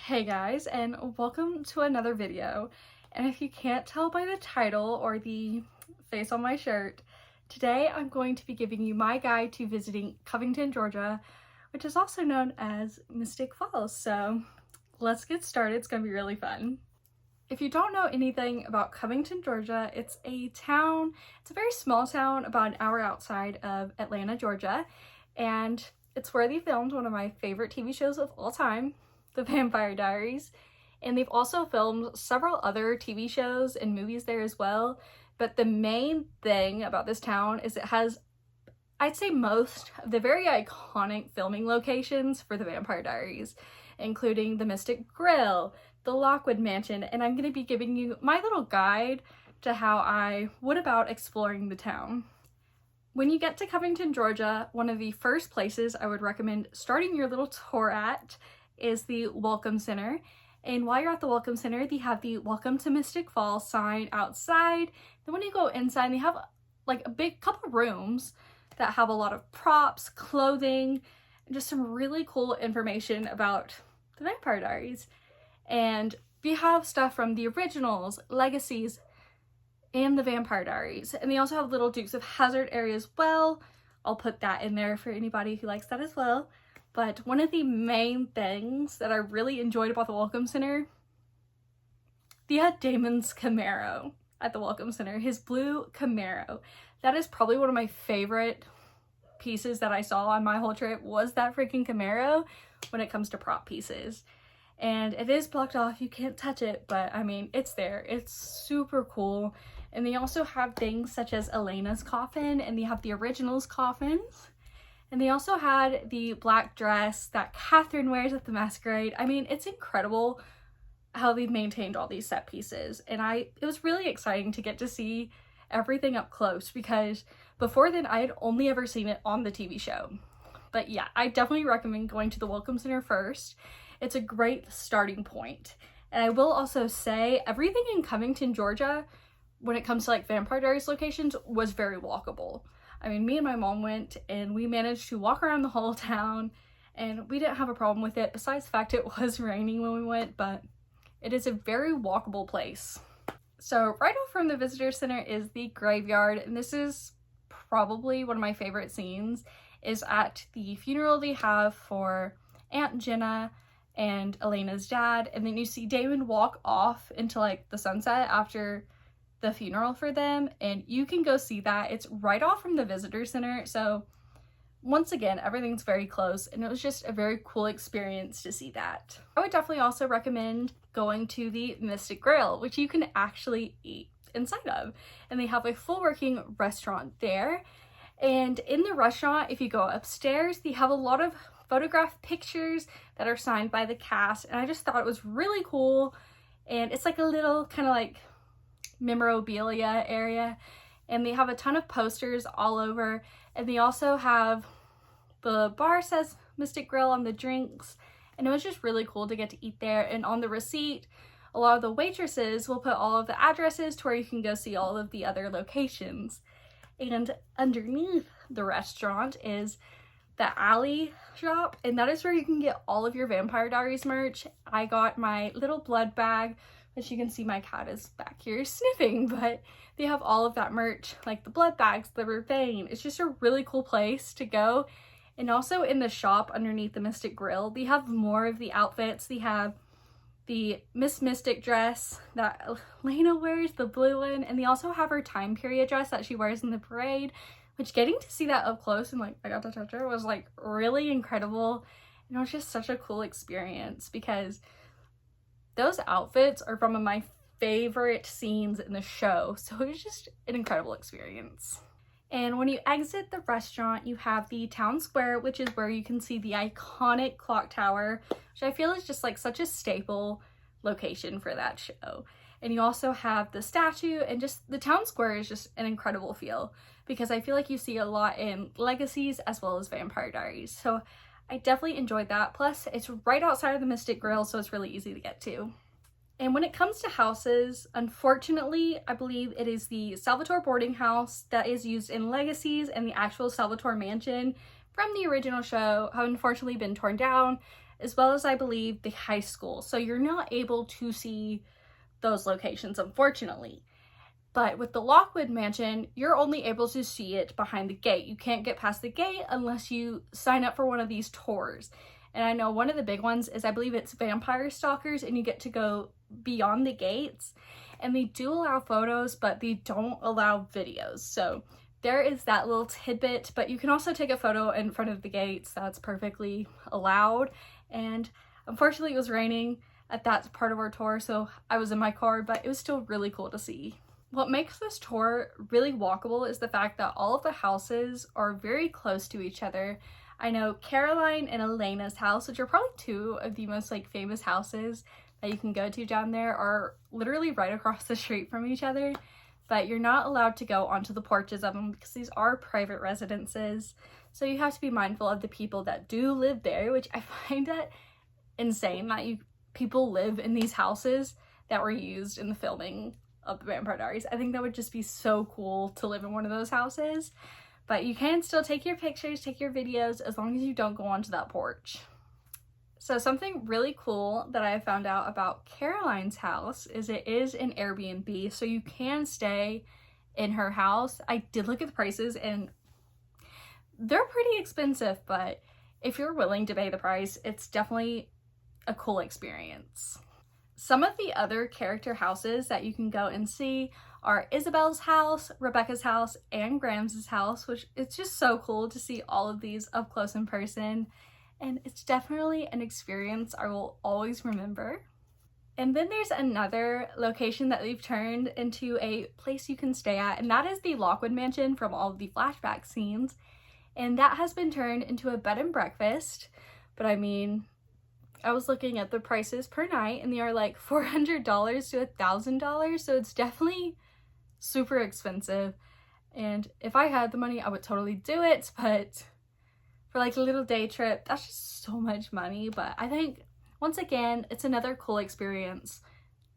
Hey guys, and welcome to another video. And if you can't tell by the title or the face on my shirt, today I'm going to be giving you my guide to visiting Covington, Georgia, which is also known as Mystic Falls. So let's get started. It's gonna be really fun. If you don't know anything about Covington, Georgia, it's a very small town about an hour outside of Atlanta, Georgia, and it's where they filmed one of my favorite TV shows of all time, The Vampire Diaries. And they've also filmed several other TV shows and movies there as well. But the main thing about this town is it has, I'd say, most of the very iconic filming locations for The Vampire Diaries, including the Mystic Grill, the Lockwood Mansion, and I'm going to be giving you my little guide to how I went about exploring the town. When you get to Covington, Georgia, one of the first places I would recommend starting your little tour at is the Welcome Center. And while you're at the Welcome Center, they have the Welcome to Mystic Falls sign outside. Then when you go inside, they have like a big couple rooms that have a lot of props, clothing, and just some really cool information about the Vampire Diaries. And we have stuff from the originals, legacies, and the Vampire Diaries. And they also have little Dukes of Hazzard area as well. I'll put that in there for anybody who likes that as well. But one of the main things that I really enjoyed about the Welcome Center, they had Damon's Camaro at the Welcome Center, his blue Camaro. That is probably one of my favorite pieces that I saw on my whole trip, was that freaking Camaro when it comes to prop pieces. And it is blocked off, you can't touch it, but I mean, it's there. It's super cool. And they also have things such as Elena's coffin, and they have the originals coffins. And they also had the black dress that Catherine wears at the masquerade. I mean, it's incredible how they've maintained all these set pieces. And it was really exciting to get to see everything up close, because before then I had only ever seen it on the TV show. But yeah, I definitely recommend going to the Welcome Center first. It's a great starting point. And I will also say everything in Covington, Georgia, when it comes to like Vampire Diaries locations, was very walkable. I mean, me and my mom went and we managed to walk around the whole town and we didn't have a problem with it, besides the fact it was raining when we went, but it is a very walkable place. So right off from the visitor center is the graveyard, and this is probably one of my favorite scenes, is at the funeral they have for Aunt Jenna and Elena's dad, and then you see Damon walk off into like the sunset after the funeral for them, and you can go see that. It's right off from the visitor center, so once again, everything's very close, and it was just a very cool experience to see that. I would definitely also recommend going to the Mystic Grill, which you can actually eat inside of, and they have a full working restaurant there. And in the restaurant, if you go upstairs, they have a lot of photographed pictures that are signed by the cast, and I just thought it was really cool. And it's like a little kind of like memorabilia area, and they have a ton of posters all over, and they also have the bar says Mystic Grill on the drinks, and it was just really cool to get to eat there. And on the receipt, a lot of the waitresses will put all of the addresses to where you can go see all of the other locations. And underneath the restaurant is the alley shop, and that is where you can get all of your Vampire Diaries merch. I got my little blood bag, which you can see my cat is back here sniffing, but they have all of that merch, like the blood bags, the vervain. It's just a really cool place to go. And also in the shop underneath the Mystic Grill, they have more of the outfits. They have the Miss Mystic dress that Elena wears, the blue one, and they also have her time period dress that she wears in the parade, which getting to see that up close and like I got to touch her was like really incredible. And it was just such a cool experience, because those outfits are from my favorite scenes in the show, so it was just an incredible experience. And when you exit the restaurant, you have the town square, which is where you can see the iconic clock tower, which I feel is just like such a staple location for that show. And you also have the statue, and just the town square is just an incredible feel, because I feel like you see a lot in Legacies as well as Vampire Diaries. So I definitely enjoyed that. Plus, it's right outside of the Mystic Grill, so it's really easy to get to. And when it comes to houses, unfortunately, I believe it is the Salvatore boarding house that is used in Legacies, and the actual Salvatore mansion from the original show have unfortunately been torn down as well as I believe the high school. So you're not able to see those locations, unfortunately. But with the Lockwood Mansion, you're only able to see it behind the gate. You can't get past the gate unless you sign up for one of these tours. And I know one of the big ones is, I believe it's Vampire Stalkers, and you get to go beyond the gates. And they do allow photos, but they don't allow videos. So there is that little tidbit, but you can also take a photo in front of the gates. That's perfectly allowed. And unfortunately it was raining at that part of our tour, so I was in my car, but it was still really cool to see. What makes this tour really walkable is the fact that all of the houses are very close to each other. I know Caroline and Elena's house, which are probably two of the most like famous houses that you can go to down there, are literally right across the street from each other, but you're not allowed to go onto the porches of them because these are private residences. So you have to be mindful of the people that do live there, which I find it insane that people live in these houses that were used in the filming of the Vampire Diaries. I think that would just be so cool to live in one of those houses. But you can still take your pictures, take your videos, as long as you don't go onto that porch. So something really cool that I found out about Caroline's house is it is an Airbnb, so you can stay in her house. I did look at the prices and they're pretty expensive, but if you're willing to pay the price, it's definitely a cool experience. Some of the other character houses that you can go and see are Isabel's house, Rebecca's house, and Graham's house, which it's just so cool to see all of these up close in person. And it's definitely an experience I will always remember. And then there's another location that they've turned into a place you can stay at, and that is the Lockwood Mansion from all of the flashback scenes. And that has been turned into a bed and breakfast. But I mean, I was looking at the prices per night and they are like $400 to $1,000, so it's definitely super expensive. And if I had the money, I would totally do it, but for like a little day trip, that's just so much money. But I think, once again, it's another cool experience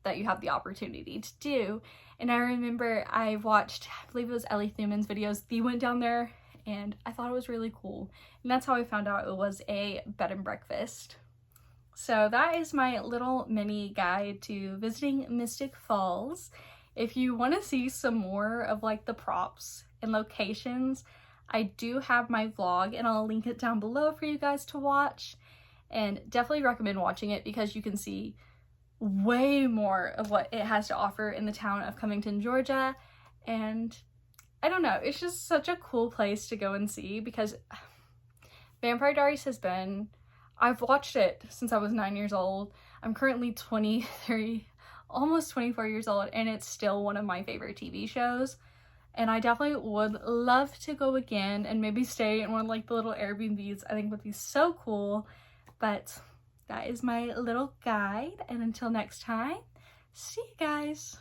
that you have the opportunity to do. And I remember I watched, I believe it was Ellie Thuman's videos. They went down there and I thought it was really cool. And that's how I found out it was a bed and breakfast. So that is my little mini guide to visiting Mystic Falls. If you want to see some more of like the props and locations, I do have my vlog and I'll link it down below for you guys to watch, and definitely recommend watching it because you can see way more of what it has to offer in the town of Covington, Georgia. And I don't know, it's just such a cool place to go and see because Vampire Diaries has been, I've watched it since I was 9 years old. I'm currently 23, almost 24 years old, and it's still one of my favorite TV shows. And I definitely would love to go again and maybe stay in one of like the little Airbnbs. I think would be so cool. But that is my little guide. And until next time, see you guys.